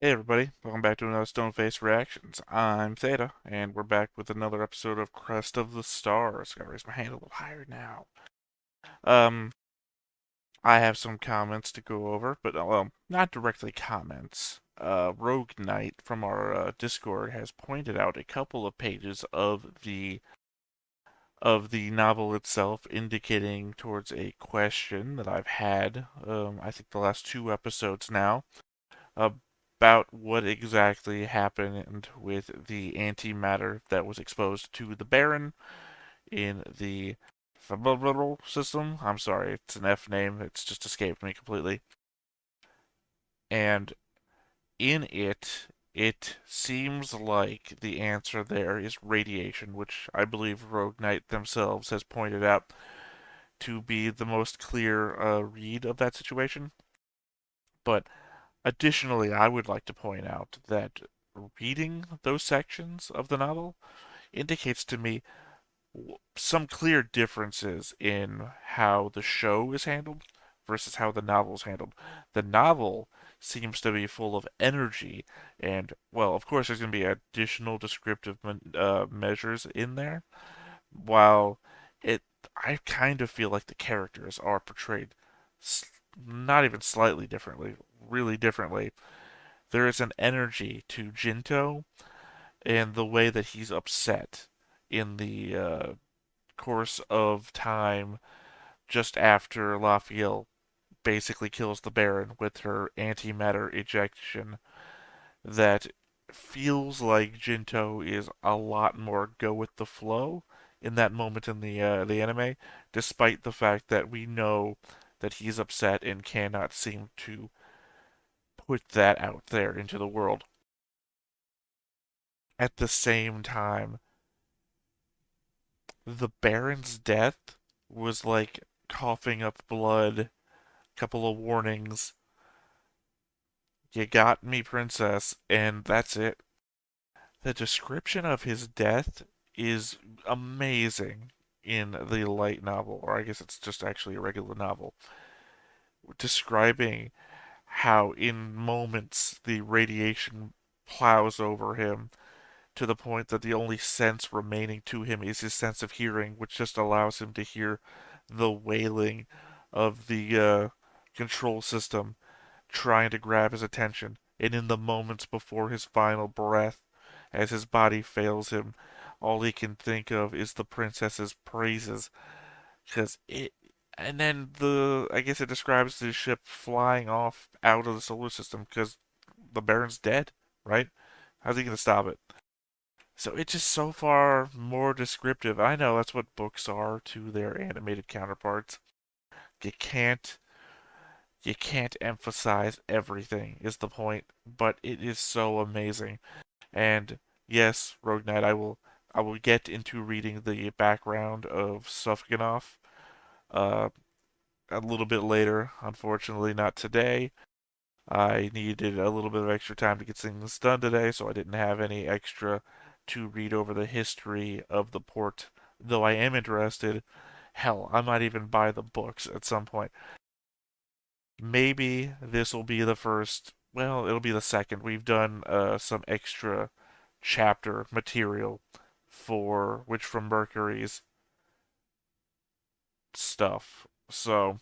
Hey everybody, welcome back to another Stoneface Reactions. I'm Theta, and we're back with another episode of Crest of the Stars. Gotta raise my hand a little higher now. Um, I have some comments to go over, but well, not directly comments. Rogue Knight from our Discord has pointed out a couple of pages of the novel itself, indicating towards a question that I've had. I think the last two episodes now about what exactly happened with the antimatter that was exposed to the Baron in the Fableral system. I'm sorry, it's an F name. It's just escaped me completely. And in it, it seems like the answer there is radiation, which I believe Rogue Knight themselves has pointed out to be the most clear read of that situation. But additionally, I would like to point out that reading those sections of the novel indicates to me some clear differences in how the show is handled versus how the novel is handled. The novel seems to be full of energy, and, well, of course, there's going to be additional descriptive measures in there, while it, I kind of feel like the characters are portrayed not even slightly differently, really differently. There is an energy to Jinto and the way that he's upset in the course of time just after Lafiel basically kills the Baron with her antimatter ejection that feels like Jinto is a lot more go with the flow in that moment in the anime, despite the fact that we know that he's upset and cannot seem to put that out there into the world. At the same time, the Baron's death was like coughing up blood, couple of warnings. You got me, princess, and that's it. The description of his death is amazing in the light novel, or I guess it's just actually a regular novel, describing how in moments the radiation plows over him to the point that the only sense remaining to him is his sense of hearing, which just allows him to hear the wailing of the control system trying to grab his attention. And in the moments before his final breath, as his body fails him, all he can think of is the princess's praises. Because it. And then I guess it describes the ship flying off out of the solar system because the Baron's dead, right? How's he going to stop it? So it's just so far more descriptive. I know that's what books are to their animated counterparts. You can't you can't emphasize everything is the point, but it is so amazing. And yes, Rogue Knight, I will get into reading the background of Sufugnoff uh, a little bit later. Unfortunately, not today. I needed a little bit of extra time to get things done today, so I didn't have any extra to read over the history of the port. Though I am interested. Hell, I might even buy the books at some point. Maybe this will be the first. Well, it'll be the second. We've done some extra chapter material for Witch from Mercury's stuff. So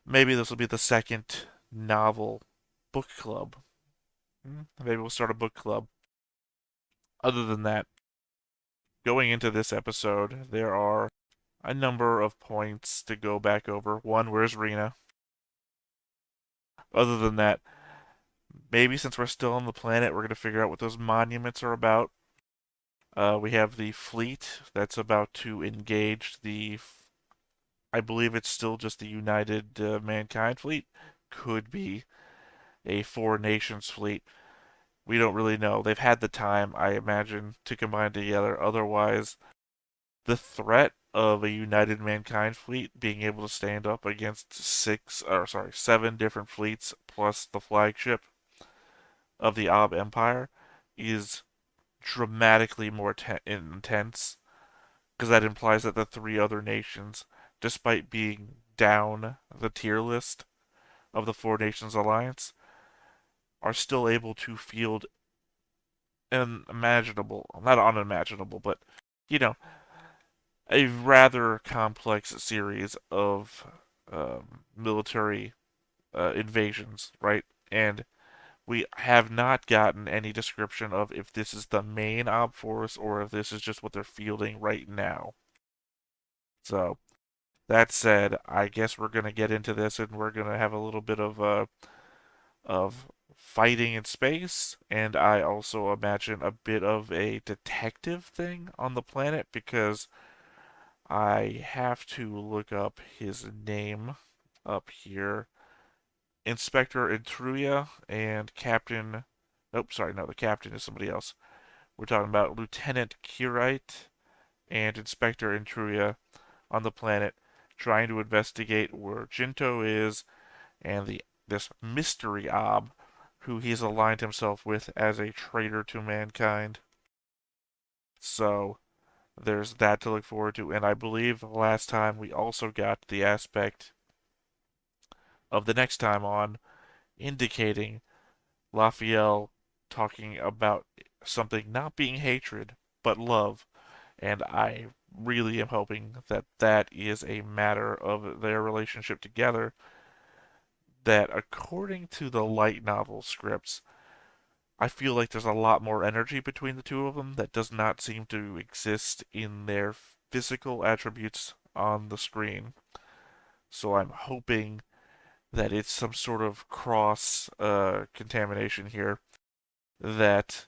maybe this will be the second novel book club. Maybe we'll start a book club. Other than that, going into this episode, there are a number of points to go back over. One, where's Rena? Other than that, maybe since we're still on the planet, we're going to figure out what those monuments are about. We have the fleet that's about to engage I believe it's still just the United Mankind fleet. Could be a four nations fleet. We don't really know. They've had the time, I imagine, to combine together. Otherwise, the threat of a United Mankind fleet being able to stand up against seven different fleets plus the flagship of the Ob Empire is dramatically more intense because that implies that the three other nations, despite being down the tier list of the Four Nations Alliance, are still able to field an imaginable, not unimaginable, but, you know, a rather complex series of military invasions, right? And we have not gotten any description of if this is the main op force or if this is just what they're fielding right now. So, that said, I guess we're gonna get into this and we're gonna have a little bit of fighting in space, and I also imagine a bit of a detective thing on the planet because I have to look up his name up here. Inspector Intruya and Captain. Nope, sorry, no, the captain is somebody else. We're talking about Lieutenant Kirite and Inspector Intruya on the planet, trying to investigate where Jinto is and this mystery ob who he's aligned himself with as a traitor to mankind. So there's that to look forward to, and I believe last time we also got the aspect of the next time on indicating Lafiel talking about something not being hatred, but love. And I really am hoping that that is a matter of their relationship together. That, according to the light novel scripts, I feel like there's a lot more energy between the two of them that does not seem to exist in their physical attributes on the screen. So I'm hoping that it's some sort of cross contamination here, that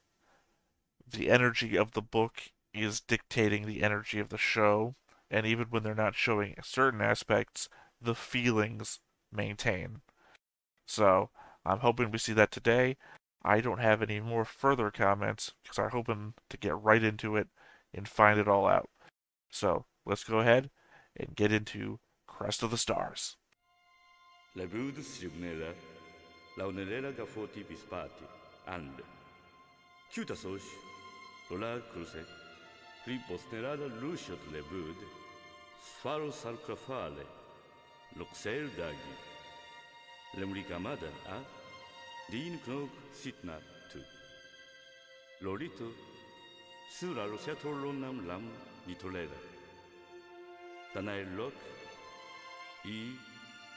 the energy of the book is dictating the energy of the show, and even when they're not showing certain aspects, the feelings maintain. So I'm hoping we see that today. I don't have any more further comments because I'm hoping to get right into it and find it all out. So let's go ahead and get into Crest of the Stars. Lebud signera, launera gafoti bispati, and Cutasos, Lola Cruce, Riposnerada Luciot Lebud, Sfaro Sarcrafale, Luxel Dagi, Lemricamada, a Dean Knog Sitna tu Lorito, Sura Rosiatolonam Lam Nitoleda, Danae Lok, E.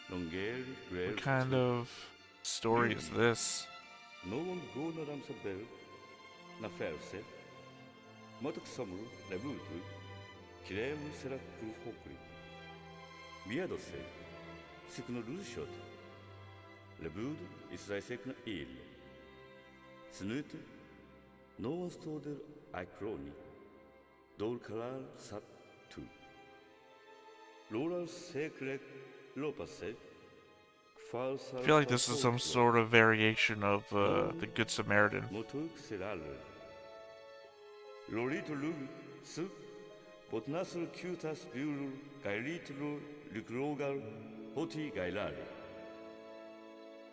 What kind of story is this? No one go na ramsabel, na ferse, motok samru, lebutu, kireu serak hokri. Biadose, sikno lushot, lebud is sekna il. Snut, no one stoder icroni, dol kalar sat tu. Loral sekrek lopase. I feel like this is some sort of variation of the Good Samaritan. Loritulu, su, botnasul cutas burul, gairitulu, lucrogal, hoti gailari.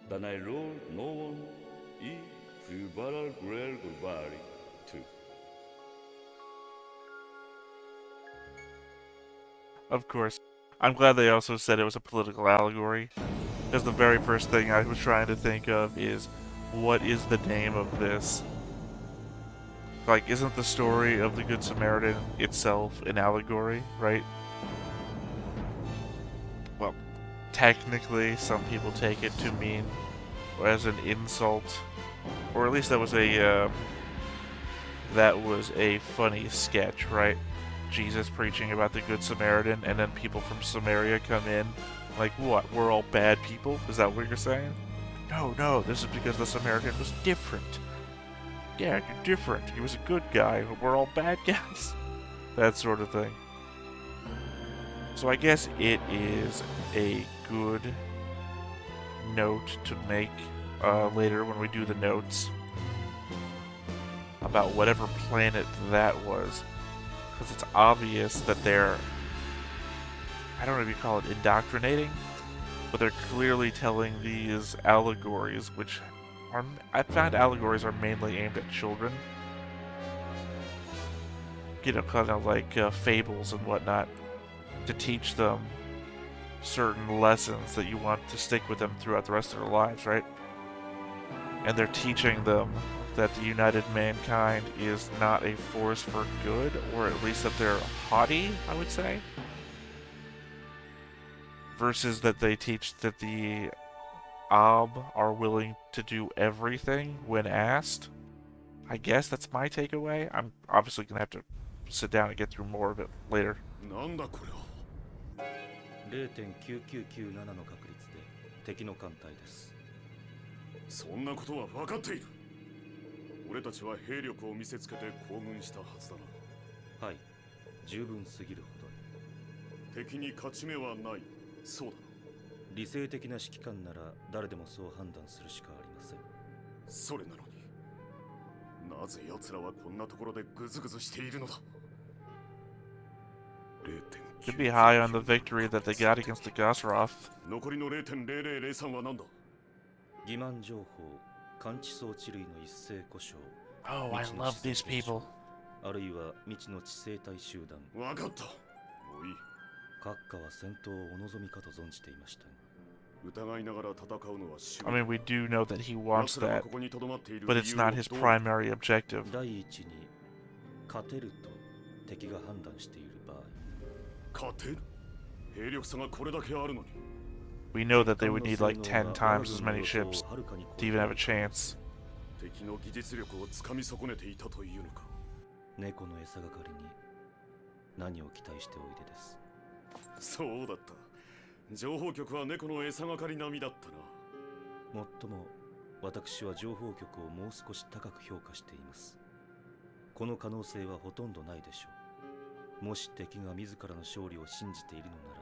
Danai lor, no one, e, frubaral grel gulbari, too. Of course. I'm glad they also said it was a political allegory. Because the very first thing I was trying to think of is, what is the name of this? Like, isn't the story of the Good Samaritan itself an allegory, right? Well, technically, some people take it to mean as an insult, or at least that was a funny sketch, right? Jesus preaching about the Good Samaritan, and then people from Samaria come in. Like, what? We're all bad people? Is that what you're saying? No, this is because the Samaritan was different. Yeah, you're different. He was a good guy, but we're all bad guys. That sort of thing. So I guess it is a good note to make later when we do the notes about whatever planet that was. Because it's obvious that they're, I don't know if you call it indoctrinating, but they're clearly telling these allegories, which are, I found allegories are mainly aimed at children. You know, kind of like fables and whatnot, to teach them certain lessons that you want to stick with them throughout the rest of their lives, right? and they're teaching them that the united mankind is not a force for good, or at least that they're haughty, I would say, versus that they teach that the Ab are willing to do everything when asked. I guess that's my takeaway. I'm obviously gonna have to sit down and get through more of it later. なんだこれは。0.9997の確率で敵の艦隊です。そんなことは分かっている。俺たちは兵力を見せつけて行軍したはずだな。はい、十分すぎるほど。敵に勝ち目はない。そうだな。理性的な指揮官なら誰でもそう判断するしかありません。それなのに、なぜ奴らはこんなところでグズグズしているのだ。Could be high on the victory that they got against the Gosroth. 残りの 0.0003 は何だ。欺瞞情報、感知装置類の一斉故障。Oh, I love these people. あるいは未知の地生態集団。分かった。もういい。閣下は戦闘をお望みかと存じていましたが。疑いながら戦うのは I mean, we do know that he wants that, but it's not his primary objective. 第一に勝てると敵が判断している場合。勝てる？兵力差がこれだけあるのに。We know that they would need like 10 times as many ships to even have a chance. 敵の技術力をつかみ損ねていたというのか。猫の餌係に何を期待しておいでです。そうだった。情報局は猫の餌係並みだったな。もっとも私は情報局をもう少し高く評価しています。この可能性はほとんどないでしょう。もし敵が自らの勝利を信じているのなら、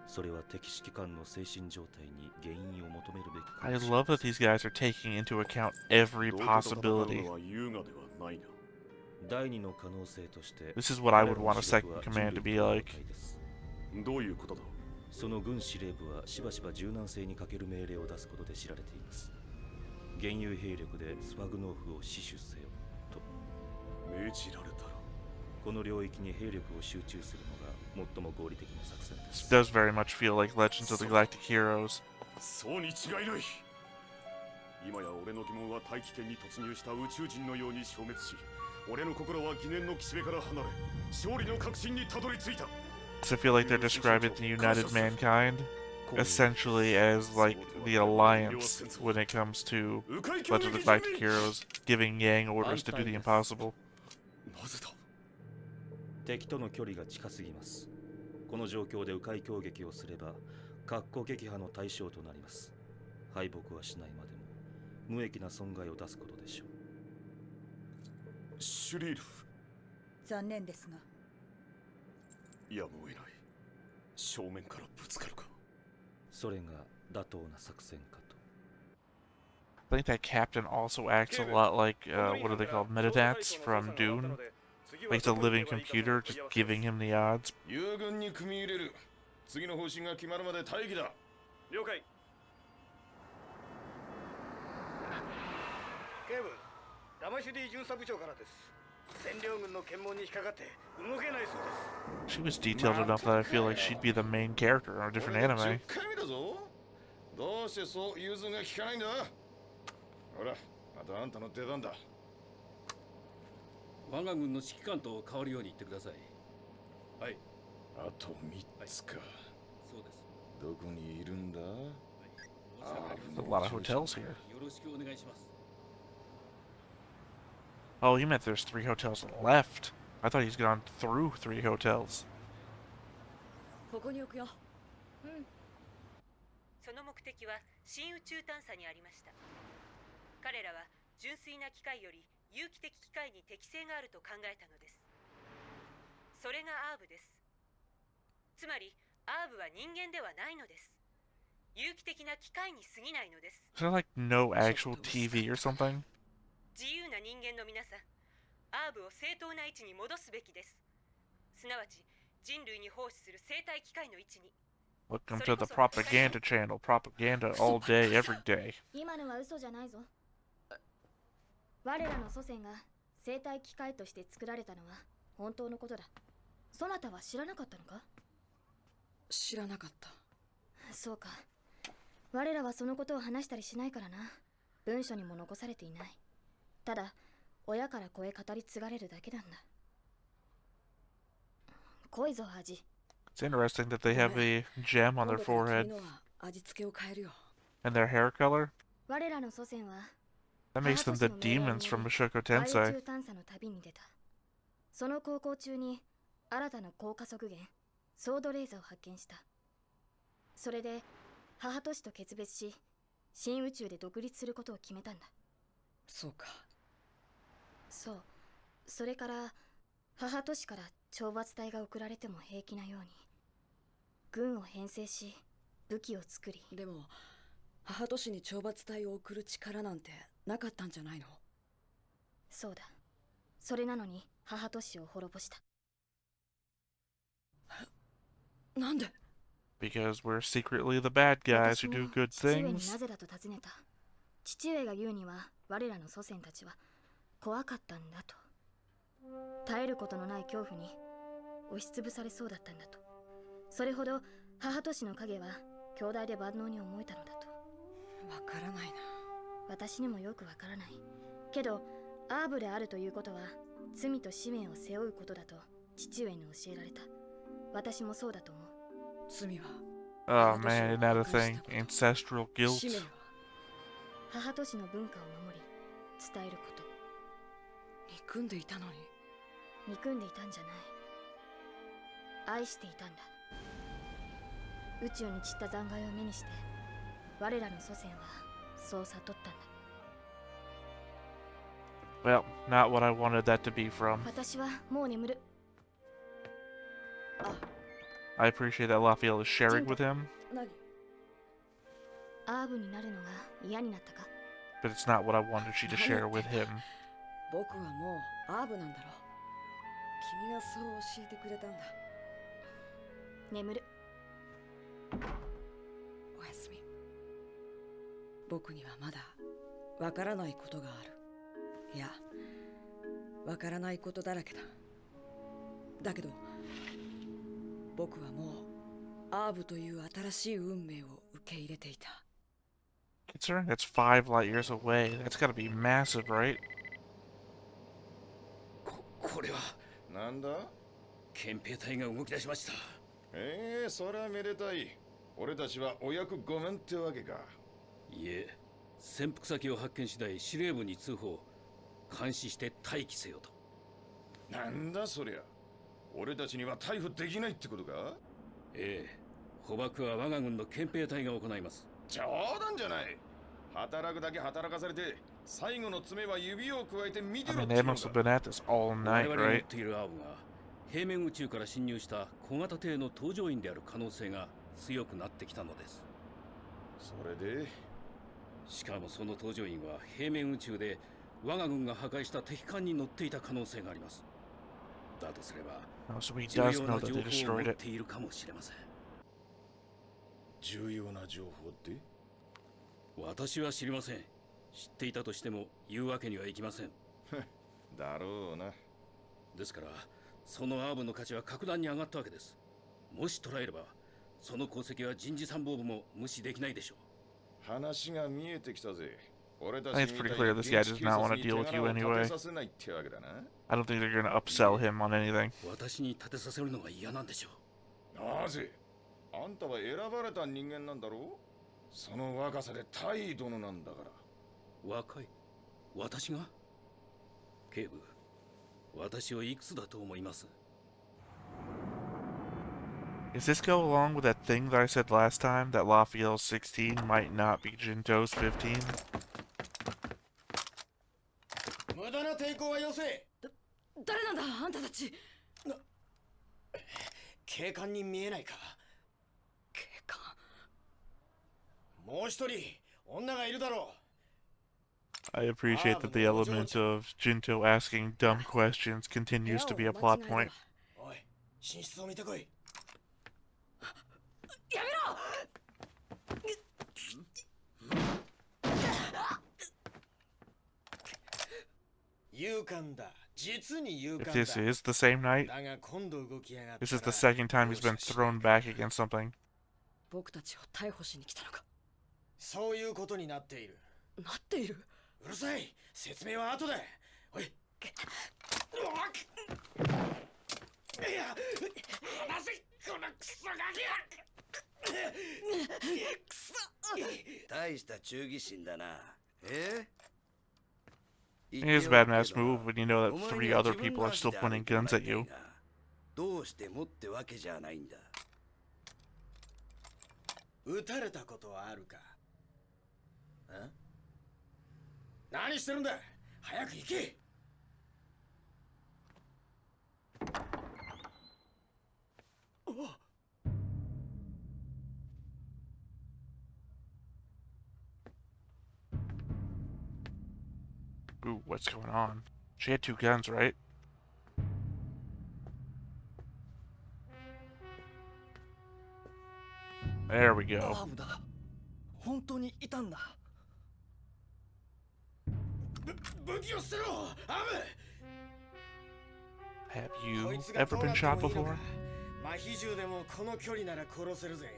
それは敵指揮官の精神状態に原因を求めるべきかもしれません。 I love that these guys are taking into account every possibility. 第二の可能性として、 This is what I would want a second command to be like. どういうことだ。その軍司令部はしばしば柔軟性に欠ける命令を出すことで知られています。現有兵力でスファグノーフを死守せよと命じられたら、この領域に兵力を集中するのが最も合理的な作戦です。 This does very much feel like Legends of the Galactic Heroes. そうに違いない。今や俺の疑問は大気圏に突入した宇宙人のように消滅し、俺の心は疑念の岸辺から離れ、勝利の確信にたどり着いた。So I feel like they're describing the united mankind essentially as like the alliance when it comes to Legends of the Galactic Heroes, giving Yang orders to do the impossible. なぜだ。敵との距離が近すぎます。この状況で迂回攻撃をすれば、核攻撃波の対象となります。敗北はしないまでも無益な損害を出すことでしょう。シュリール。残念ですが。やむを得ない。正面からぶつかるか。それが妥当な作戦かと。 I think that captain also acts a lot like, what are they called, Metadats from Dune? Like the living computer, just giving him the odds. 友軍に組み入れる。次の方針が決まるまで待機だ。了解。警部、ラマシュディ巡査部長からです。占領軍の検問に引っかかって動けないそうです。 She was detailed enough that I feel like she'd be the main character in a different anime. どうしてそう融通が効かないんだ。ほら、またあんたの出番だ。我が軍の指揮官と変わるように言ってください。はい。あと3つか。そうです。どこにいるんだ。There's a lot of hotels here. よろしくお願いします。 Oh, you meant there's 3 hotels left. I thought he's gone through 3 hotels. ここに置くよ。うん。その目的は新宇宙探査にありました。彼らは純粋な機械より有機的機械に適性があると考えたのです。それがアーブです。つまりアーブは人間ではないのです。有機的な機械に過ぎないのです。 Is there like no actual TV or something? 自由な人間の皆さん、アーブを正当な位置に戻すべきです。すなわち人類に奉仕する生態機械の位置に。 Welcome to the propaganda channel. Propaganda all day, every day. 今のは嘘じゃないぞ。我らの祖先が生態機械として作られたのは本当のことだ。そなたは知らなかったのか？知らなかった。そうか。我らはそのことを話したりしないからな。文書にも残されていない。ただ親から子へ語り継がれるだけなんだ。濃いぞ味。 It's interesting that they have a gem on their forehead 味付けを変えるよ。 and their hair color. 我らの祖先は That makes them the demons from Mushoku 外宇 Tensei. 宙探査の旅に出た。その航行中に新たな高加速源ソードレーザーを発見した。それで母都市と決別し、新宇宙で独立することを決めたんだ。そうか。そう。それから母都市から懲罰隊が送られても平気なように軍を編成し武器を作り。でも母都市に懲罰隊を送る力なんてなかったんじゃないの？そうだ。それなのに母都市を滅ぼした。なんで？ Because we're secretly the bad guys who do good 父上に things. なぜだと尋ねた。父上が言うには我らの祖先たちは怖かったんだと。耐えることのない恐怖に押しつぶされそうだったんだと。それほど母都市の影は強大で万能に思えたのだと。わからないな。私にもよくわからない。けどアーブであるということは罪と使命を背負うことだと父上に教えられた。私もそうだと思う。罪は Oh man, isn't that a thing? Ancestral 使命 guilt. は母都市の文化を守り伝えること。憎んでいたのに。憎んでいたんじゃない。愛していたんだ。宇宙に散った残骸を目にして我らの祖先はそう悟ったんだ。 Well, not what I wanted that to be from. 私はもう眠る。 I appreciate that Lafiel is sharing with him, 何？アーブになるのが嫌になったか。 but it's not what I wanted she to share with him. 僕はもうアーブなんだろう。君がそう教えてくれたんだ。眠る。おやすみ。僕にはまだわからないことがある。いや、わからないことだらけだ。だけど僕はもうアーブという新しい運命を受け入れていた。 Considering that's 5 light years away, that's gotta be massive, right? これはなんだ？憲兵隊が動き出しました。そりゃめでたい。俺たちはお役御免ってわけか。いえ、潜伏先を発見次第司令部に通報、監視して待機せよと。なんだそりゃ。俺たちには逮捕できないってことか？ええ、捕獲は我が軍の憲兵隊が行います。冗談じゃない。働くだけ働かされて、最後の爪は指を加えて見て I ろっ mean, て they の must have か。 been at this all 我 night, 々が持っ right? ているアーブが平面宇宙から侵入した小型艇の搭乗員である可能性が強くなってきたのです。それでしかもその搭乗員は平面宇宙で我が軍が破壊した敵艦に乗っていた可能性があります。だとすれば Oh, so he 重 does 要 know な that 情 they 報を destroyed 持っ it. ているかもしれません。重要な情報って？私は知りません。知っていたとしても言うわけにはいきません。だろうな。ですからそのアーブの価値は格段に上がったわけです。もし捉えればその功績は人事参謀部も無視できないでしょう。話が見えてきたぜ。俺た I ち think it's み pretty たい clear な this guy 現 does 地 not 警 want 察 to に deal 手 with 柄 you を立 anyway. てさせないってわけだな。I don't think they're gonna upsell him on anything. 私に立てさせるのが嫌なんでしょなぜ？あんたは選ばれた人間なんだろう？その若さで大殿なんだから。う。若い。私が？警部、私をいくつだと思います？ Does this go along with that thing that I said last time that Lafiel's 16 might not be Jinto's 15? 無駄な抵抗はよせ。誰なんだあんたたち。警官に見えないか？警官。もう一人女がいるだろう。 I appreciate that the element of Jinto asking dumb questions continues to be a plot point. おい、寝室を見てこい。やめろ。勇敢だ。実に勇 If 敢 this だ。 is the same night, だが今度動きやがったら this is the second time he's been thrown back against something. 僕たちを逮捕しに来たのか。そういうことになっている。なっている。うるさい、説明は後で。おい。いや、離せ、このクソガキは。くそ。大した忠義心だな。It is a bad mass move when you know that 3 other people are still pointing guns at you. どうしてもってわけじゃないんだ。撃たれたことはあるか？何してるんだ？早く行け。Ooh, what's going on? She had 2 guns, right? There we go. アームだ。本当にいたんだ。武器を捨てろ、アム。 Have you ever been shot before? 麻痺銃でもこの距離なら殺せるぜ。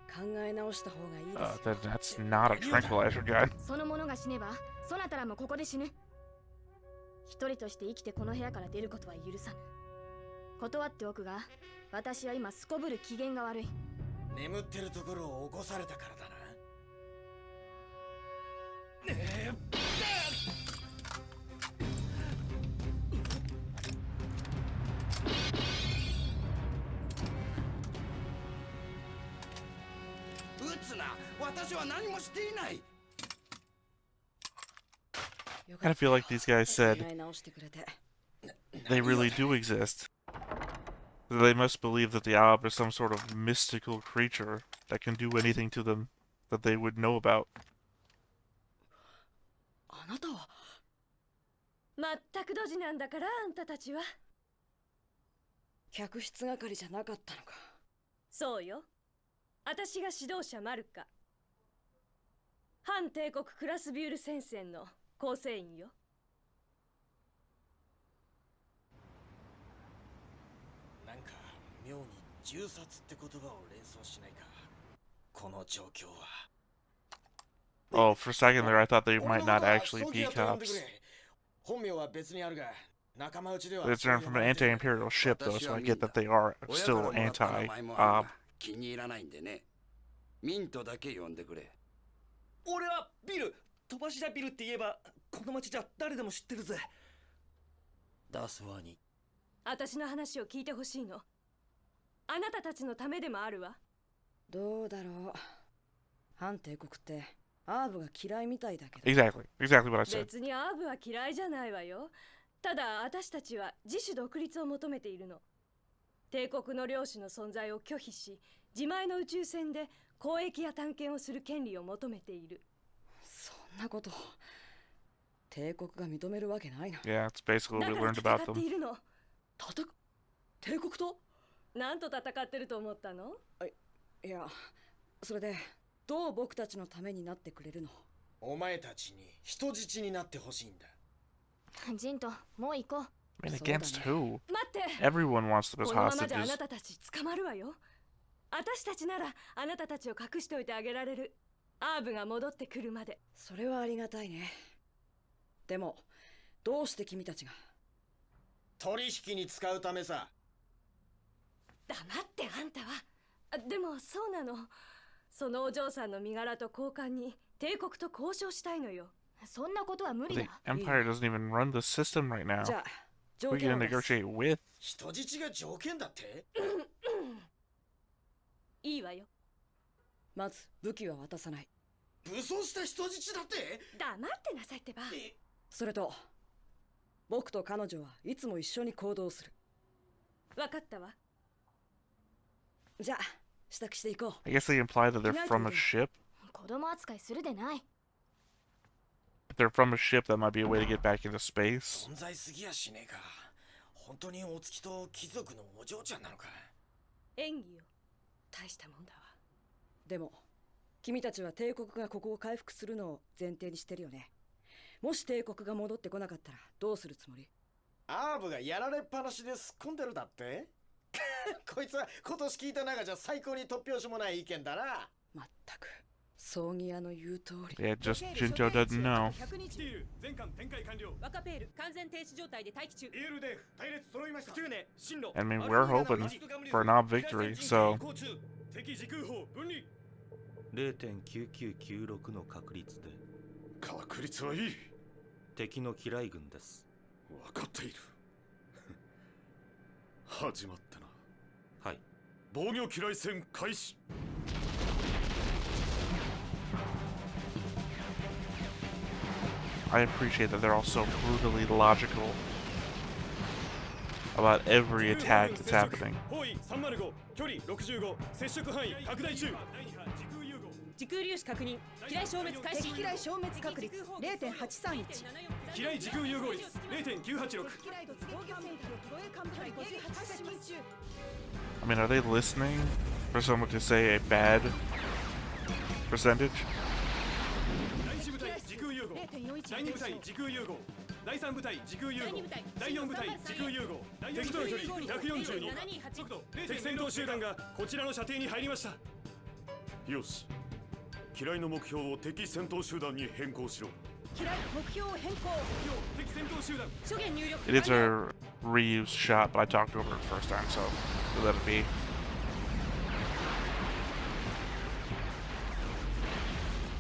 考え直した方がいいですよ。 That's not a tranquilizer gun. その者が死ねばそなたらもここで死ぬ。一人として生きてこの部屋から出ることは許さぬ。断っておくが、私は今すこぶる機嫌が悪い。眠ってるところを起こされたからだな。撃つな。私は何もしていない。よ I かった feel like these guys 考 said え直してくれて。 they really do exist. They must believe that the Alb is some sort of mystical creature that can do anything to them that they would know about. あなたは。まったくドジなんだから、あんたたちは。客室係じゃなかったのか。そうよ。私が指導者マルカ。反帝国クラスビュール戦線の構成員よ。なんか妙に銃殺って言葉を連想しないか。この状況は。Oh, for a second there I thought they 俺 might の not ことは actually ソギ be アと呼んでく cops. れ。本名は別にあるが、仲間内では。 It's turned from an anti-imperial ship though, so I get that they are 親から still もらった名前もある anti-Ob. が気に入らないんでね。ミントだけ呼んでくれ。俺はビル。飛ばしだビルって言えばこの町じゃ誰でも知ってるぜ。ダースワーに。私の話を聞いてほしいの。あなたたちのためでもあるわ。どうだろう。反帝国ってアーブが嫌いみたいだけど。 Exactly what I said. 別にアーブは嫌いじゃないわよ。ただ私たちは自主独立を求めているの。帝国の領主の存在を拒否し、自前の宇宙船で交易や探検をする権利を求めている。そんなこと帝国が認めるわけないな。 Yeah, it's basically だ what we から learned 戦 about って them. いるの。帝国と。なんと戦ってると思ったの？いや、それでどう僕たちのためになってくれるの？お前たちに人質になってほしいんだ。ジント、もう行こう。 I mean, against who? 待って。 Everyone wants them as このままじゃあ hostages. なたたち捕まるわよ。私たちならあなたたちを隠しておいてあげられる。アーブが戻ってくるまで。それはありがたいね。でもどうして君たちが？取引に使うためさ。黙ってあんたは。でもそうなの。そのお嬢さんの身柄と交換に帝国と交渉したいのよ。そんなことは無理 The だ。 Empire doesn't even run the system right now. じゃあ Who 条 are you 件 gonna を出す。 negotiate with? 人質が条件だって？いいわよ。まず武器は渡さない。武装した人質だって？黙ってなさいってば。それと僕と彼女はいつも一緒に行動する。わかったわ。じゃあ支度していこう。 I guess they imply that they're from a ship. 子供扱いするでない。 If they're from a ship, that might be a way to get back into space. 存在すぎやしねえか。本当にお月と貴族のお嬢ちゃんなのか。演技よ。大したもんだわ。でも君たちは帝国がここを回復するのを前提にしてるよね。もし帝国が戻ってこなかったらどうするつもり？アーブがやられっぱなしですっ込んでるだって？こいつは今年聞いた中じゃ最高に突拍子もない意見だな。まったく葬儀屋の言う通り。 Yeah, just Jinto doesn't know. 来ている。全艦展開完了。若ペール完全停止状態で待機中。イールデーフ隊列揃いました。中根進路。 I mean, we're hoping for an ob victory, so 敵時空砲分離。0.9996 の確率で確率はいい。敵の機雷軍です。分かっている。始まったな。はい。防御機雷戦開始。I appreciate that they're all so brutally logical about every attack that's happening. 方位305、距離65、接触範囲拡大中。時空粒子確認。機雷消滅開始。敵機雷消滅確率 0.831。機雷時空融合率 0.986。I mean, are they listening for someone to say a bad percentage? 第1部隊時空融合、第2部隊時空融合、第3部隊時空融合、第4部隊時空融合。敵との距離142、速度敵戦闘集団がこちらの射程に入りました。よし、機雷の目標を敵戦闘集団に変更しろ。機雷目標を変更。敵戦闘集団。初見入力。 It is a reused shot, but I talked over it the first time, so we'll let it be.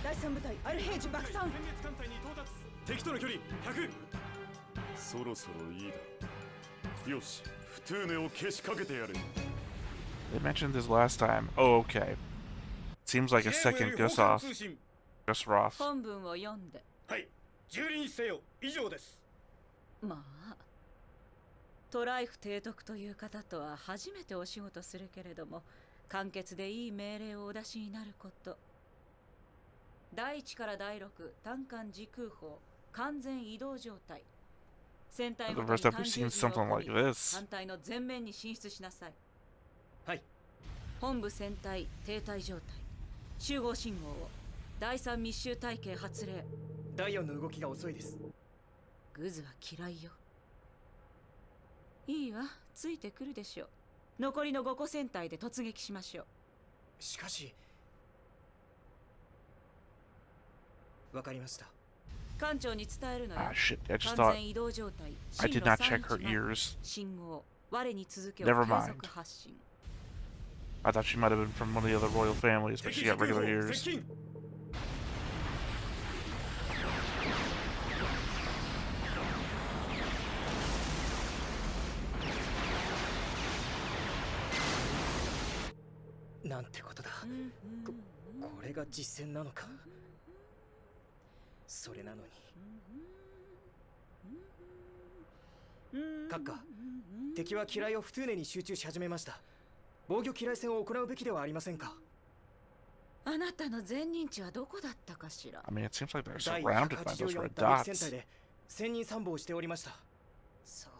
第3部隊アルヘージ爆散。殲滅艦隊に到達。敵との距離100。そろそろいいだ。よし、フトゥーネをけしかけてやる。 They mentioned this last time. Oh, okay. Seems like a second Gusroth. 本文を読んで。はい、蹂躙せよ。以上です。まあトライフ提督という方とは初めてお仕事するけれども、簡潔でいい命令をお出しになること。第1から第6単艦時空砲完全移動状態。戦隊ごとに The first time we've seen something like this. 艦隊の前面に進出しなさい。はい。本部戦隊停滞状態。集合信号を第3密集隊形発令。第4の動きが遅いです。グズは嫌いよ。いいわ、ついてくるでしょう。残りの5個戦隊で突撃しましょう。しかし、わかりました。艦長に伝えるのよ。 Ah, shit. I just 完 thought 全移動状態。 I did not check her ears. 信号、我に続けを Never 継 mind. 続発信。 I thought she might have been from one of the other royal families, but she got regular ears. なんてことだ。これが実戦なのか。それなのに。閣下、敵は機雷をフトゥーネに集中し始めました。防御機雷戦を行うべきではありませんか。あなたの前任地はどこだったかしら。 I mean, it seems like they're 第 surrounded by those 184 red 打撃戦 dots. 隊で専任参謀をしておりました。そう。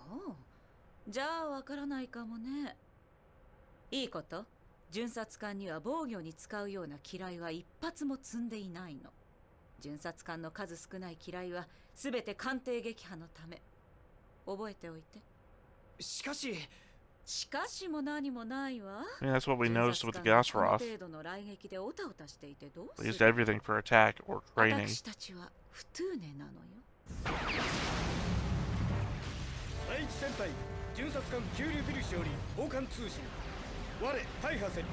じゃあわからないかもね。いいこと。巡察艦には防御に使うような機雷は一発も積んでいないの。巡察艦の数少ない機雷は全て艦艇撃破のため。覚えておいて。しかしも何もないわ。 I mean, that's what we 巡 noticed 察 with the 艦がこの Gusroth. 程度の雷撃でオタオタしていてどう They す used る。 everything for attack or training. 私たちはフトゥーネなのよ。第一戦隊巡察艦九竜ビルシより交換通信。我大破せり。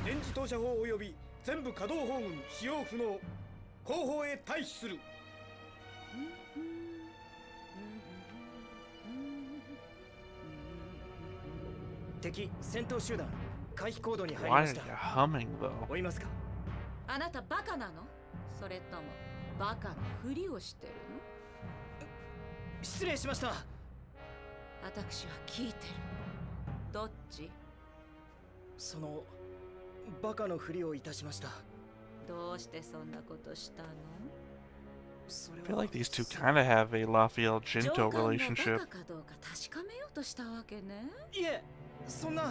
電磁投射砲及び全部稼働砲群使用不能。後方へ退避する。敵戦闘集団回避行動に入り Why ま are し you た。 humming, though? 追いますか。あなたバカなの？それともバカのふりをしてるの？失礼しました。私は聞いてる。どっち？そのバカのふりをいたしました。どうしてそんなことしたの？それ I feel は like these two kind of have a Lafiel 上 Jinto 官が relationship. バカかどうか確かめようとしたわけね。いえ、そんな。じ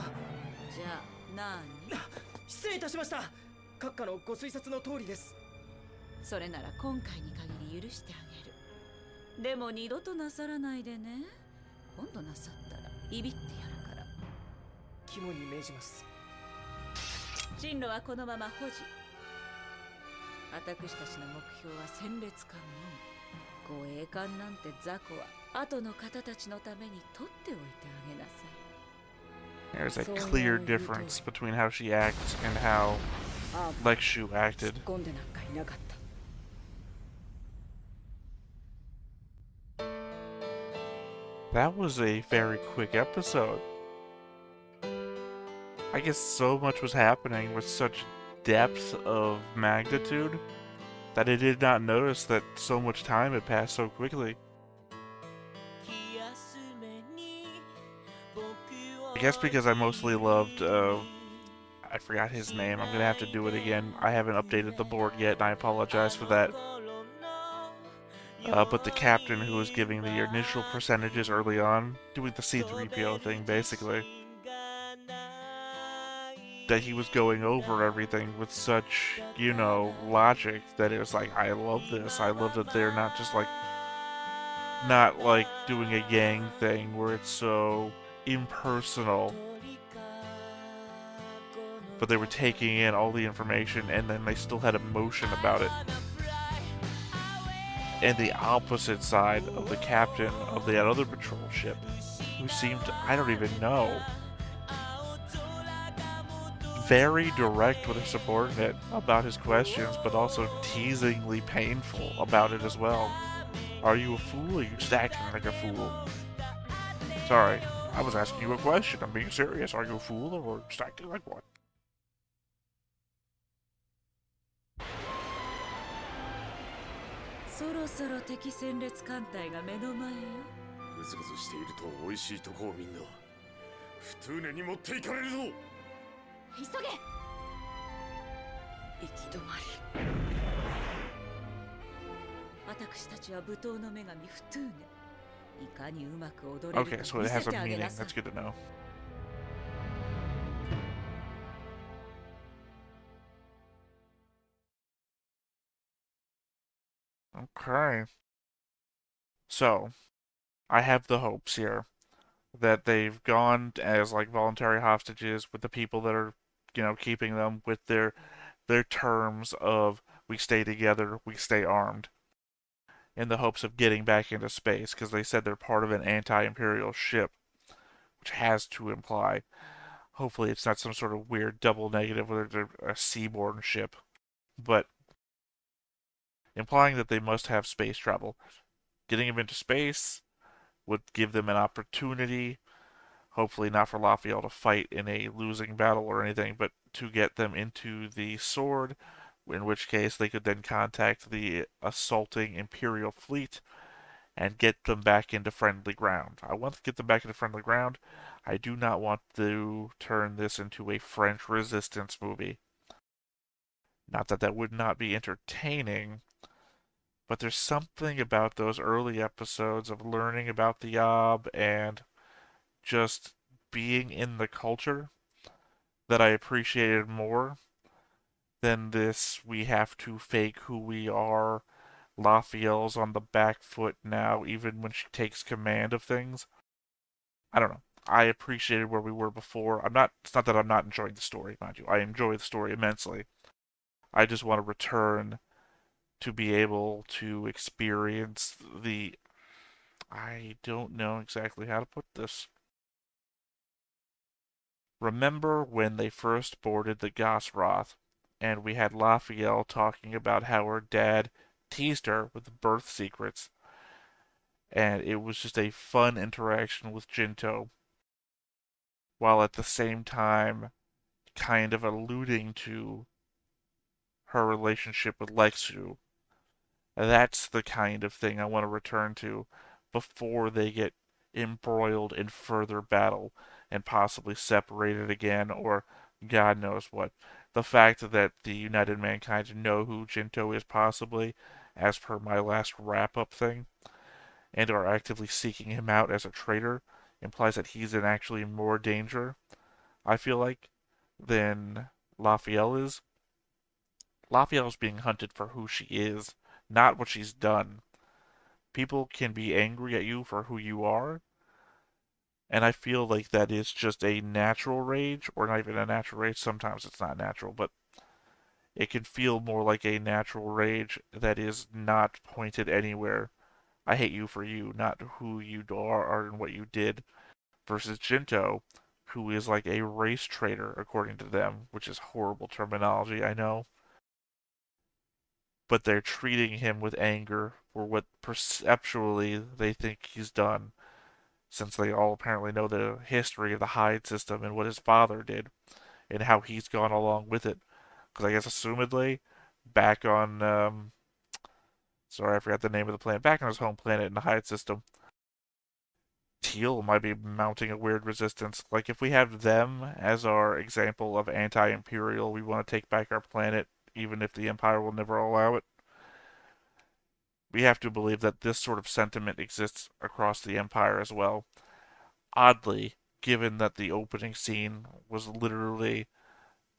ゃあ何？失礼いたしました。閣下のご推察の通りです。それなら今回に限り許してあげる。でも二度となさらないでね。今度なさったらいびってやるから。肝に銘じます。進路はこのまま保持。私たちの目標は戦列艦のみ。護衛艦なんて雑魚は後の方たちのために取っておいてあげなさい。 There's a clear difference between how she acts and how Lexu acted. 突っ込んでなんかいなかった。 That was a very quick episode. I guess so much was happening with such depth of magnitude that I did not notice that so much time had passed so quickly. I guess because I mostly loved, I forgot his name. I'm gonna have to do it again. I haven't updated the board yet, and I apologize for that. But the captain who was giving the initial percentages early on, doing the C3PO thing, basically. That he was going over everything with such, you know, logic that it was like, I love this. I love that they're not just like, not like doing a gang thing where it's so impersonal, but they were taking in all the information and then they still had emotion about it. And the opposite side of the captain of that other patrol ship, who seemed, I don't even know, very direct with his subordinate about his questions, but also teasingly painful about it as well. Are you a fool or are you just acting like a fool? Sorry, I was asking you a question. I'm being serious. Are you a fool or just acting like one? そろそろ敵戦列艦隊が目の前よ。ぐずぐずしていると美味しいとこをみんな不通ねに持っていかれるぞ。急げ。行き止まり。私たちは舞踏の女神フトゥーネ。いかにうまく踊れる Okay, か so 見 it せ has て a あげ meaning. なさい。 That's good to know. Okay. So, I have the hopes here that they've gone as like voluntary hostages with the people that are, you know, keeping them with their terms of we stay together, we stay armed, in the hopes of getting back into space because they said they're part of an anti-imperial ship, which has to imply, hopefully it's not some sort of weird double negative where they're a seaborne ship, but implying that they must have space travel. Getting them into space would give them an opportunity, hopefully not for Lafiel to fight in a losing battle or anything, but to get them into the sword, in which case they could then contact the assaulting Imperial fleet and get them back into friendly ground. I want to get them back into friendly ground. I do not want to turn this into a French resistance movie. Not that that would not be entertaining, but there's something about those early episodes of learning about the Yob and just being in the culture that I appreciated more than this we have to fake who we are. Lafiel's on the back foot now, even when she takes command of things. I don't know. I appreciated where we were before. It's not that I'm not enjoying the story, mind you. I enjoy the story immensely. I just want to return to be able to experience the, I don't know exactly how to put this. Remember when they first boarded the Gosroth, and we had Lafiel talking about how her dad teased her with birth secrets, and it was just a fun interaction with Jinto, while at the same time kind of alluding to her relationship with Lexu. That's the kind of thing I want to return to before they get embroiled in further battle and possibly separated again, or God knows what. The fact that the United Mankind know who Jinto is possibly, as per my last wrap-up thing, and are actively seeking him out as a traitor, implies that he's in actually more danger, I feel like, than Lafiel is. Lafiel is being hunted for who she is, not what she's done. People can be angry at you for who you are, and I feel like that is just a natural rage, or not even a natural rage. Sometimes it's not natural, but it can feel more like a natural rage that is not pointed anywhere. I hate you for you, not who you are and what you did, versus Jinto, who is like a race traitor, according to them, which is horrible terminology, I know. But they're treating him with anger for what perceptually they think he's done, since they all apparently know the history of the Hyde system and what his father did and how he's gone along with it. Because I guess, assumedly, back on, sorry, I forgot the name of the planet, back on his home planet in the Hyde system, Teal might be mounting a weird resistance. Like, if we have them as our example of anti Imperial, we want to take back our planet, even if the Empire will never allow it, we have to believe that this sort of sentiment exists across the Empire as well. Oddly, given that the opening scene was literally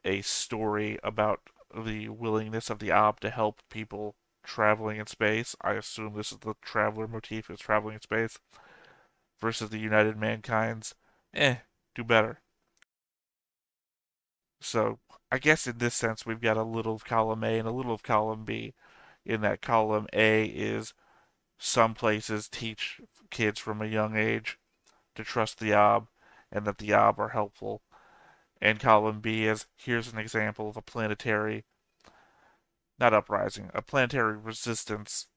a story about the willingness of the Ob to help people traveling in space. I assume this is the traveler motif, is traveling in space, versus the United Mankind's, do better. So I guess in this sense, we've got a little of column A and a little of column B. In that column A is some places teach kids from a young age to trust the Ob and that the Ob are helpful. And column B is here's an example of a planetary, not uprising, a planetary resistance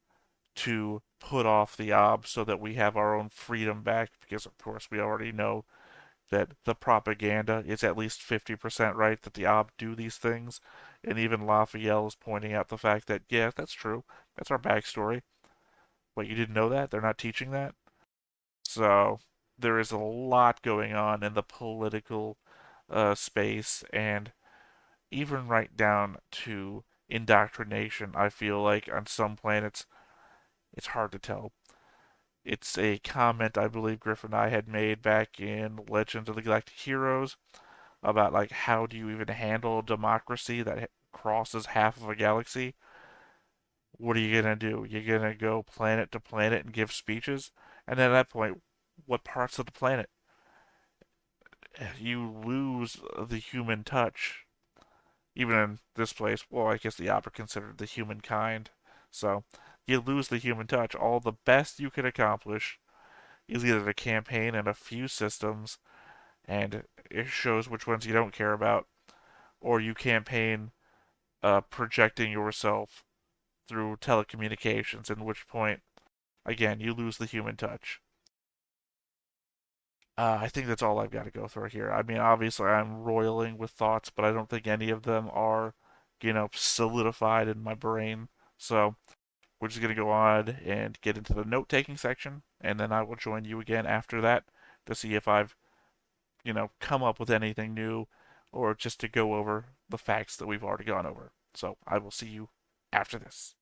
to put off the Ob so that we have our own freedom back, because of course we already know that the propaganda is at least 50% right, that the Ob do these things. And even Lafiel is pointing out the fact that, yeah, that's true. That's our backstory. What, you didn't know that? They're not teaching that? So there is a lot going on in the political space, and even right down to indoctrination. I feel like on some planets, it's hard to tell. It's a comment I believe Griff and I had made back in Legends of the Galactic Heroes about like how do you even handle a democracy that crosses half of a galaxy? What are you gonna do? You're gonna go planet to planet and give speeches? And at that point, what parts of the planet? You lose the human touch. Even in this place, well, I guess the opera considered the humankind. So you lose the human touch. All the best you can accomplish is either a campaign and a few systems, and it shows which ones you don't care about, or you campaign projecting yourself through telecommunications, in which point, again, you lose the human touch. I think that's all I've got to go through here. I mean, obviously, I'm roiling with thoughts, but I don't think any of them are, solidified in my brain. So we're just going to go on and get into the note taking section, and then I will join you again after that to see if I've, come up with anything new or just to go over the facts that we've already gone over. So I will see you after this.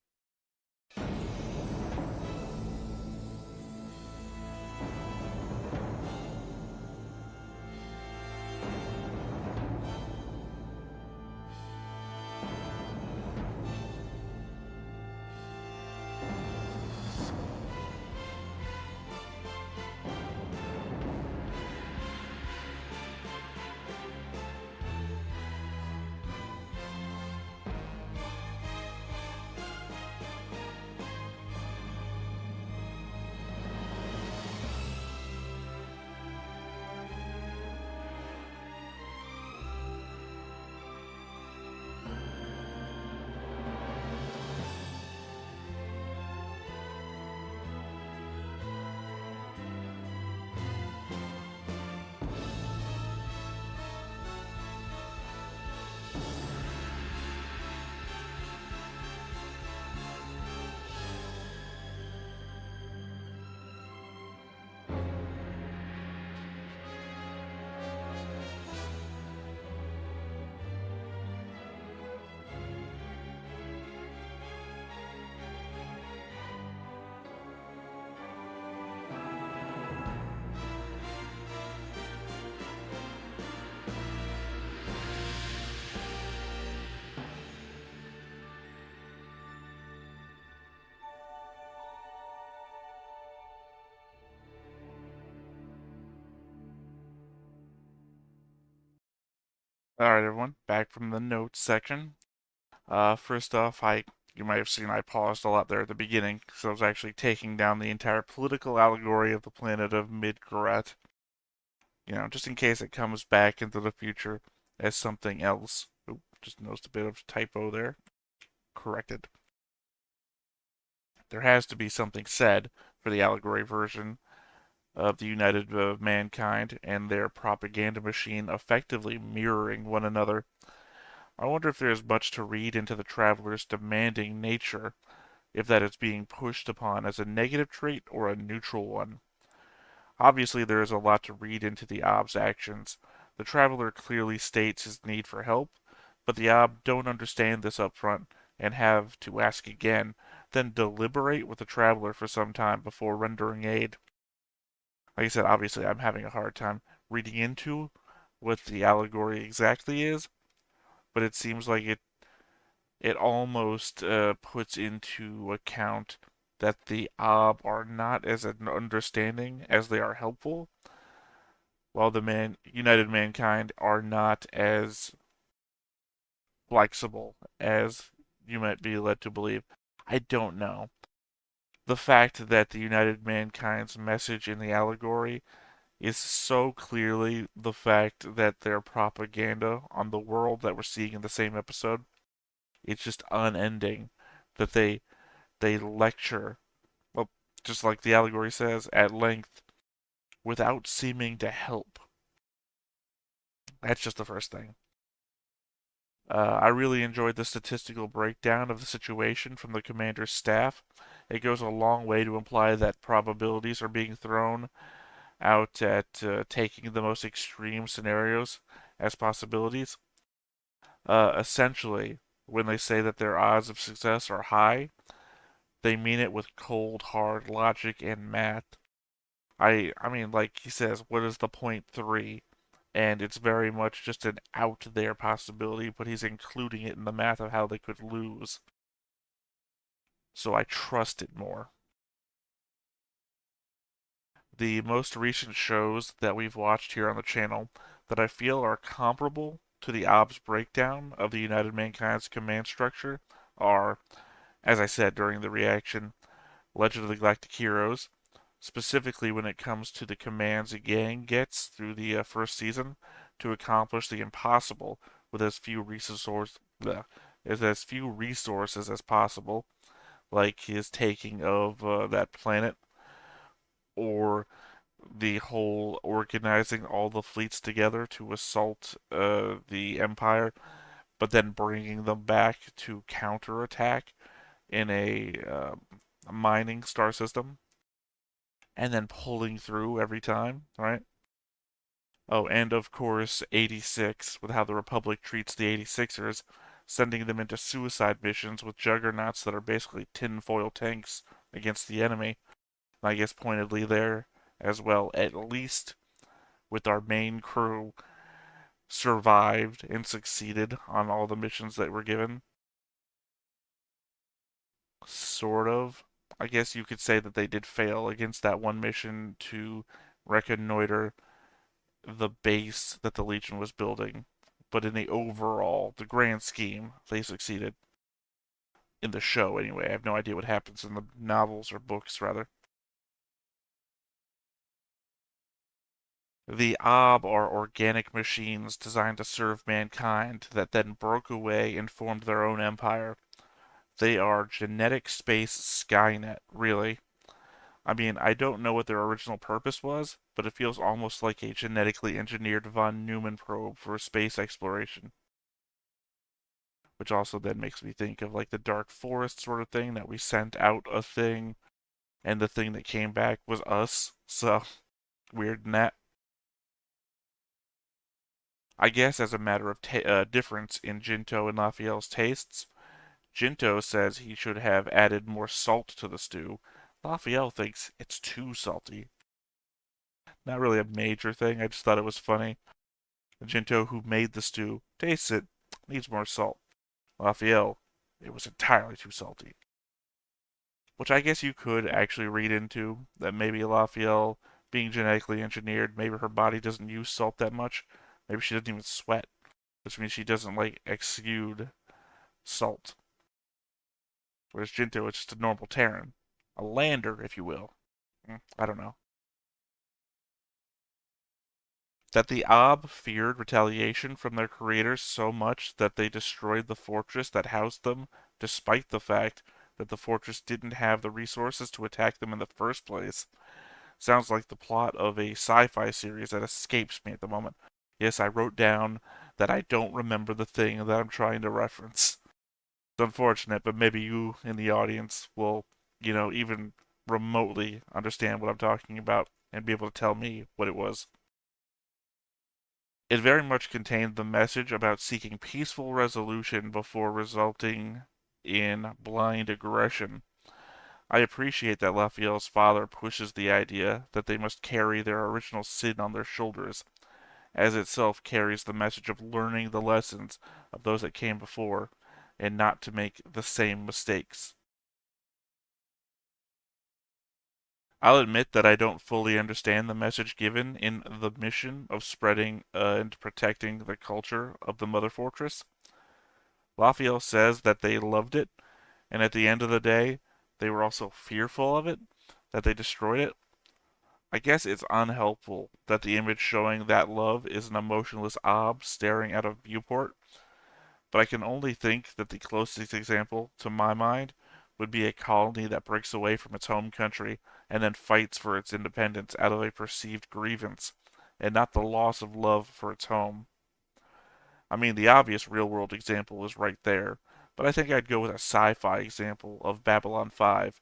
All right, everyone, back from the notes section. First off, you might have seen I paused a lot there at the beginning, because I was actually taking down the entire political allegory of the planet of Midgaret. Just in case it comes back into the future as something else. Oop, just noticed a bit of typo there. Corrected. There has to be something said for the allegory version of the United Mankind and their propaganda machine effectively mirroring one another. I wonder if there is much to read into the traveler's demanding nature, if that is being pushed upon as a negative trait or a neutral one. Obviously, there is a lot to read into the Ob's actions. The traveler clearly states his need for help, but the Ob don't understand this up front and have to ask again, then deliberate with the traveler for some time before rendering aid. Like I said, obviously, I'm having a hard time reading into what the allegory exactly is, but it seems like it almost puts into account that the Ob are not as understanding as they are helpful, while the United Mankind are not as flexible as you might be led to believe. I don't know. The fact that the United Mankind's message in the allegory is so clearly the fact that their propaganda on the world that we're seeing in the same episode, it's just unending. That they lecture, well, just like the allegory says, at length without seeming to help. That's just the first thing. I really enjoyed the statistical breakdown of the situation from the commander's staff. It goes a long way to imply that probabilities are being thrown out at taking the most extreme scenarios as possibilities. Essentially, when they say that their odds of success are high, they mean it with cold, hard logic and math. I mean, like he says, what is the point three? And it's very much just an out there possibility, but he's including it in the math of how they could lose. So I trust it more. The most recent shows that we've watched here on the channel that I feel are comparable to the OBS breakdown of the United Mankind's command structure are, as I said during the reaction, Legend of the Galactic Heroes, specifically when it comes to the commands a gang gets through the first season to accomplish the impossible with as few resources as possible, like his taking of that planet, or the whole organizing all the fleets together to assault the Empire, but then bringing them back to counterattack in a mining star system, and then pulling through every time, right? Oh, and of course, 86, with how the Republic treats the 86ers, sending them into suicide missions with juggernauts that are basically tinfoil tanks against the enemy. I guess pointedly there as well, at least with our main crew survived and succeeded on all the missions that were given. Sort of. I guess you could say that they did fail against that one mission to reconnoiter the base that the Legion was building. But in the grand scheme, they succeeded. In the show, anyway. I have no idea what happens in the novels or books, rather. The Ob are organic machines designed to serve mankind that then broke away and formed their own empire. They are genetic space Skynet, really. I mean, I don't know what their original purpose was, but it feels almost like a genetically engineered von Neumann probe for space exploration. Which also then makes me think of like the Dark Forest sort of thing, that we sent out a thing, and the thing that came back was us. So, weird in that. I guess as a matter of difference in Jinto and Lafiel's tastes, Jinto says he should have added more salt to the stew. Lafiel thinks it's too salty. Not really a major thing, I just thought it was funny. Jinto, who made the stew, tastes it, needs more salt. Lafiel, it was entirely too salty. Which I guess you could actually read into that maybe Lafiel, being genetically engineered, maybe her body doesn't use salt that much. Maybe she doesn't even sweat, which means she doesn't like exude salt. Whereas Jinto is just a normal Terran. A lander, if you will. I don't know. That the Ob feared retaliation from their creators so much that they destroyed the fortress that housed them, despite the fact that the fortress didn't have the resources to attack them in the first place. Sounds like the plot of a sci-fi series that escapes me at the moment. Yes, I wrote down that I don't remember the thing that I'm trying to reference. It's unfortunate, but maybe you in the audience will, even remotely understand what I'm talking about and be able to tell me what it was. It very much contained the message about seeking peaceful resolution before resulting in blind aggression. I appreciate that Lafiel's father pushes the idea that they must carry their original sin on their shoulders, as itself carries the message of learning the lessons of those that came before, and not to make the same mistakes. I'll admit that I don't fully understand the message given in the mission of spreading and protecting the culture of the Mother Fortress. Lafiel says that they loved it, and at the end of the day, they were also fearful of it, that they destroyed it. I guess it's unhelpful that the image showing that love is an emotionless Ob staring at a viewport, but I can only think that the closest example, to my mind, would be a colony that breaks away from its home country and then fights for its independence out of a perceived grievance, and not the loss of love for its home. I mean, the obvious real world example is right there, but I think I'd go with a sci fi example of Babylon 5,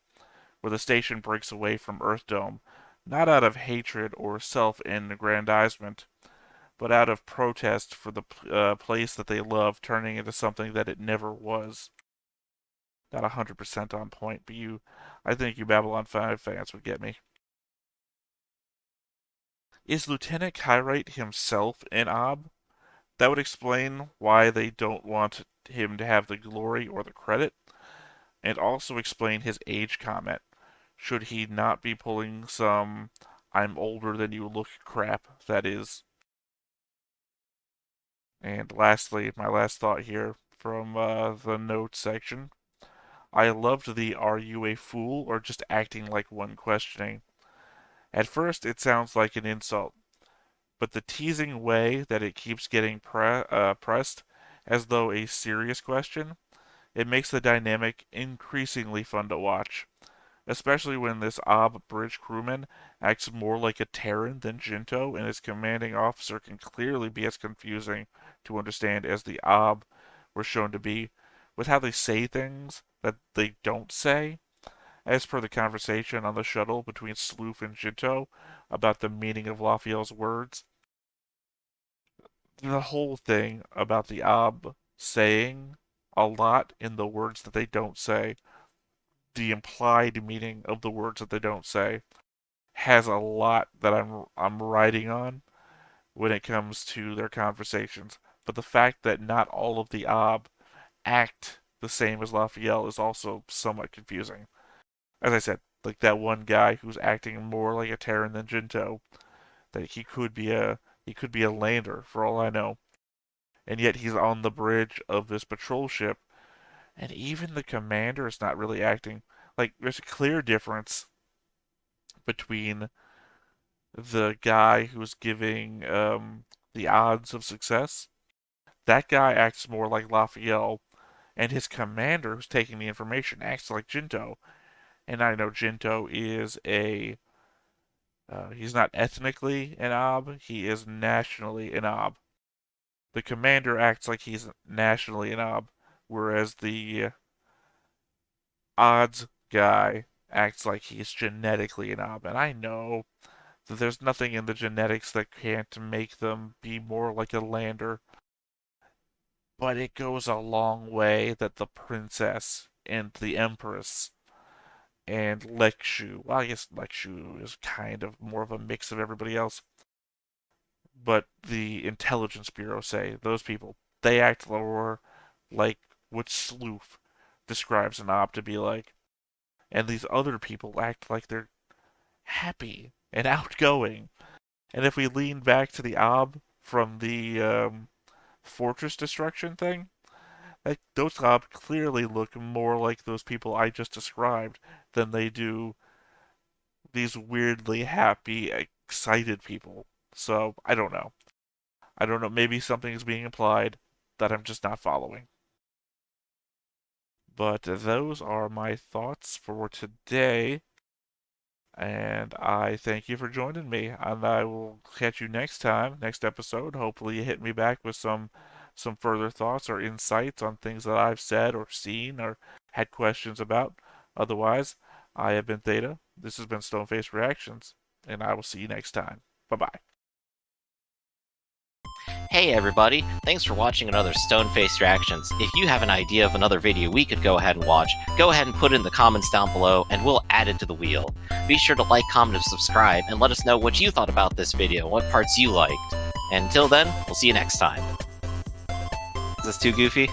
where the station breaks away from Earthdome, not out of hatred or self aggrandizement, but out of protest for the place that they love turning into something that it never was. Not 100% on point, but I think you Babylon 5 fans would get me. Is Lieutenant Kyrite himself an Ob? That would explain why they don't want him to have the glory or the credit, and also explain his age comment. Should he not be pulling some I'm older than you look crap, that is? And lastly, my last thought here from the notes section. I loved the "Are you a fool or just acting like one" questioning. At first, it sounds like an insult, but the teasing way that it keeps getting pressed as though a serious question, it makes the dynamic increasingly fun to watch, especially when this Ob bridge crewman acts more like a Terran than Jinto, and his commanding officer can clearly be as confusing to understand as the Ob were shown to be, with how they say things that they don't say. As per the conversation on the shuttle between Sloof and Jinto about the meaning of Lafiel's words, the whole thing about the Ob saying a lot in the words that they don't say, the implied meaning of the words that they don't say, has a lot that I'm writing on when it comes to their conversations. But the fact that not all of the Ob act the same as Lafiel is also somewhat confusing. As I said, like that one guy who's acting more like a Terran than Jinto, that he could be a lander for all I know. And yet he's on the bridge of this patrol ship, and even the commander is not really acting. Like, there's a clear difference between the guy who's giving the odds of success. That guy acts more like Lafiel, and his commander, who's taking the information, acts like Jinto. And I know Jinto is he's not ethnically an Ob, he is nationally an Ob. The commander acts like he's nationally an Ob, whereas the odds guy acts like he's genetically an Ob. And I know that there's nothing in the genetics that can't make them be more like a lander, but it goes a long way that the princess and the empress and Lekshu, well, I guess Lekshu is kind of more of a mix of everybody else, but the intelligence bureau say those people, they act more like what Sloof describes an Ob to be like, and these other people act like they're happy and outgoing. And if we lean back to the Ob from the fortress destruction thing, Like, those jobs clearly look more like those people I just described than they do these weirdly happy, excited people. So, I don't know. I don't know. Maybe something is being implied that I'm just not following. But those are my thoughts for today. And I thank you for joining me. And I will catch you next time, next episode. Hopefully you hit me back with some further thoughts or insights on things that I've said or seen or had questions about. Otherwise, I have been Theta. This has been Stoneface Reactions, and I will see you next time. Bye-bye. Hey everybody, thanks for watching another Stone-Faced Reactions. If you have an idea of another video we could go ahead and watch, go ahead and put it in the comments down below and we'll add it to the wheel. Be sure to like, comment, and subscribe, and let us know what you thought about this video, what parts you liked. And until then, we'll see you next time. Is this too goofy?